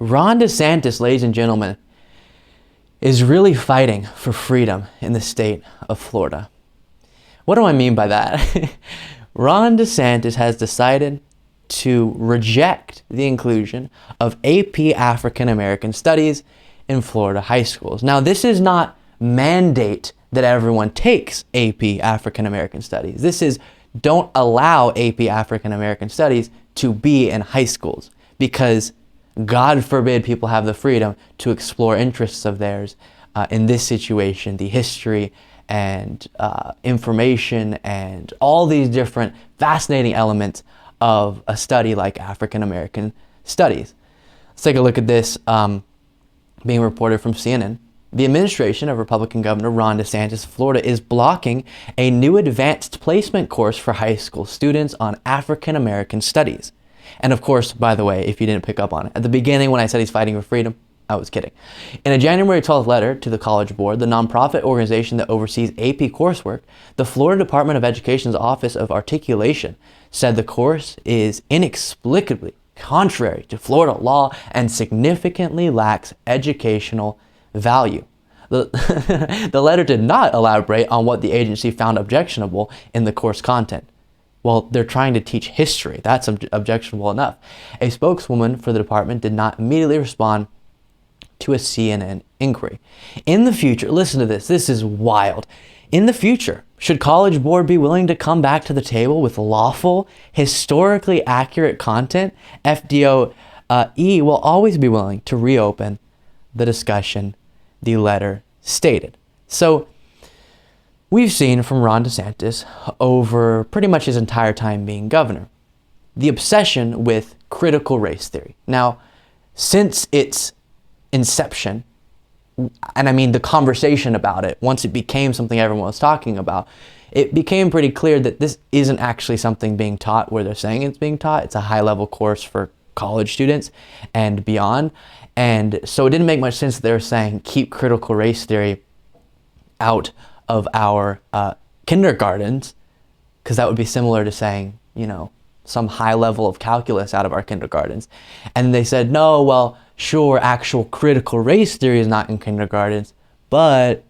Ron DeSantis, ladies and gentlemen, is really fighting for freedom in the state of Florida. What do I mean by that? Ron DeSantis has decided to reject the inclusion of AP African American Studies in Florida high schools. Now, this is not mandate that everyone takes AP African American Studies. This is don't allow AP African American Studies to be in high schools, because God forbid people have the freedom to explore interests of theirs. In this situation, the history and information and all these different fascinating elements of a study like African American Studies. Let's take a look at this being reported from CNN. The administration of Republican Governor Ron DeSantis of Florida is blocking a new advanced placement course for high school students on African American Studies. And of course, by the way, if you didn't pick up on it, at the beginning when I said he's fighting for freedom, I was kidding. In a January 12th letter to the College Board, the nonprofit organization that oversees AP coursework, the Florida Department of Education's Office of Articulation said the course is inexplicably contrary to Florida law and significantly lacks educational value. The letter did not elaborate on what the agency found objectionable in the course content. Well, they're trying to teach history. That's objectionable enough. A spokeswoman for the department did not immediately respond to a CNN inquiry. In the future, listen to this. This is wild. In the future, should College Board be willing to come back to the table with lawful, historically accurate content, FDOE will always be willing to reopen the discussion, the letter stated. So we've seen from Ron DeSantis over pretty much his entire time being governor, the obsession with critical race theory. Now, since its inception, and I mean the conversation about it, once it became something everyone was talking about, it became pretty clear that this isn't actually something being taught where they're saying it's being taught. It's a high-level course for college students and beyond. And so it didn't make much sense that they were saying keep critical race theory out of our kindergartens, because that would be similar to saying, you know, some high level of calculus out of our kindergartens. And they said, no, well, sure, actual critical race theory is not in kindergartens, but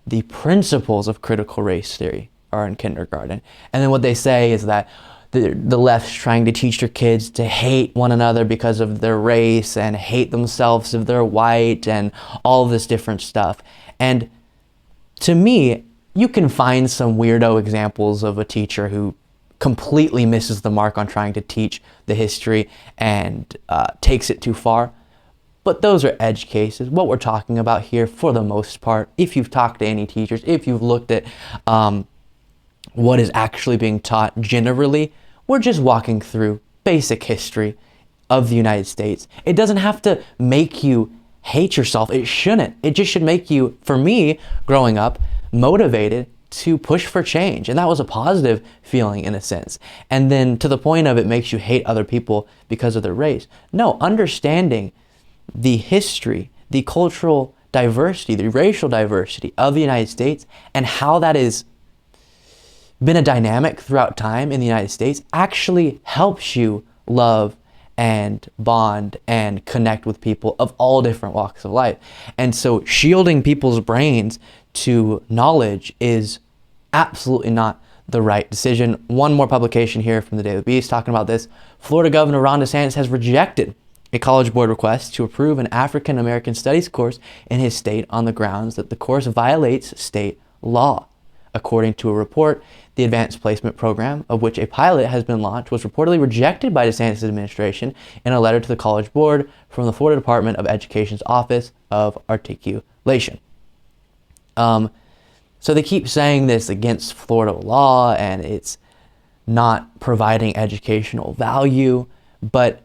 the principles of critical race theory are in kindergarten. And then what they say is that the left's trying to teach their kids to hate one another because of their race and hate themselves if they're white and all of this different stuff. And to me, you can find some weirdo examples of a teacher who completely misses the mark on trying to teach the history and takes it too far. But those are edge cases. What we're talking about here, for the most part, if you've talked to any teachers, if you've looked at what is actually being taught generally, we're just walking through basic history of the United States. It doesn't have to make you hate yourself. It shouldn't. It just should make you, for me, growing up, motivated to push for change. And that was a positive feeling in a sense. And then to the point of it makes you hate other people because of their race. No, understanding the history, the cultural diversity, the racial diversity of the United States and how that has been a dynamic throughout time in the United States actually helps you love and bond and connect with people of all different walks of life. And so shielding people's brains to knowledge is absolutely not the right decision. One more publication here from the Daily Beast talking about this. Florida Governor Ron DeSantis has rejected a College Board request to approve an African American Studies course in his state on the grounds that the course violates state law. According to a report, the advanced placement program, of which a pilot has been launched, was reportedly rejected by DeSantis' administration in a letter to the College Board from the Florida Department of Education's Office of Articulation. So they keep saying this against Florida law and it's not providing educational value, but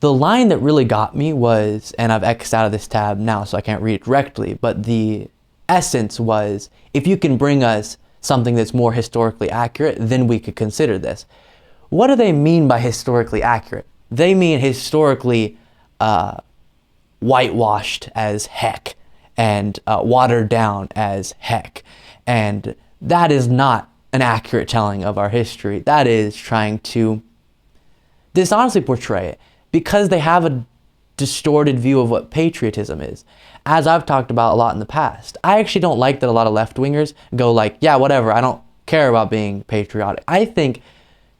the line that really got me was, and I've X'd out of this tab now so I can't read it directly, but the essence was, if you can bring us something that's more historically accurate, then we could consider this. What do they mean by historically accurate? They mean historically whitewashed as heck and watered down as heck. And that is not an accurate telling of our history. That is trying to dishonestly portray it. Because they have a distorted view of what patriotism is. As I've talked about a lot in the past, I actually don't like that a lot of left-wingers go like, yeah, whatever, I don't care about being patriotic. I think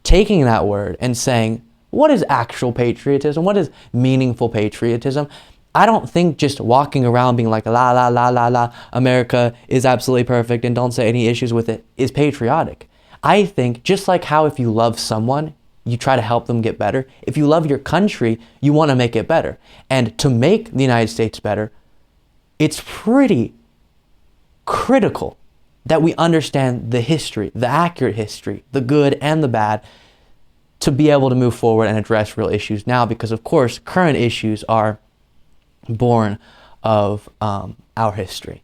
taking that word and saying, what is actual patriotism? What is meaningful patriotism? I don't think just walking around being like, la, la, la, la, la, America is absolutely perfect and don't say any issues with it is patriotic. I think just like how if you love someone, you try to help them get better. If you love your country, you want to make it better. And to make the United States better, it's pretty critical that we understand the history, the accurate history, the good and the bad, to be able to move forward and address real issues now, because of course, current issues are born of our history.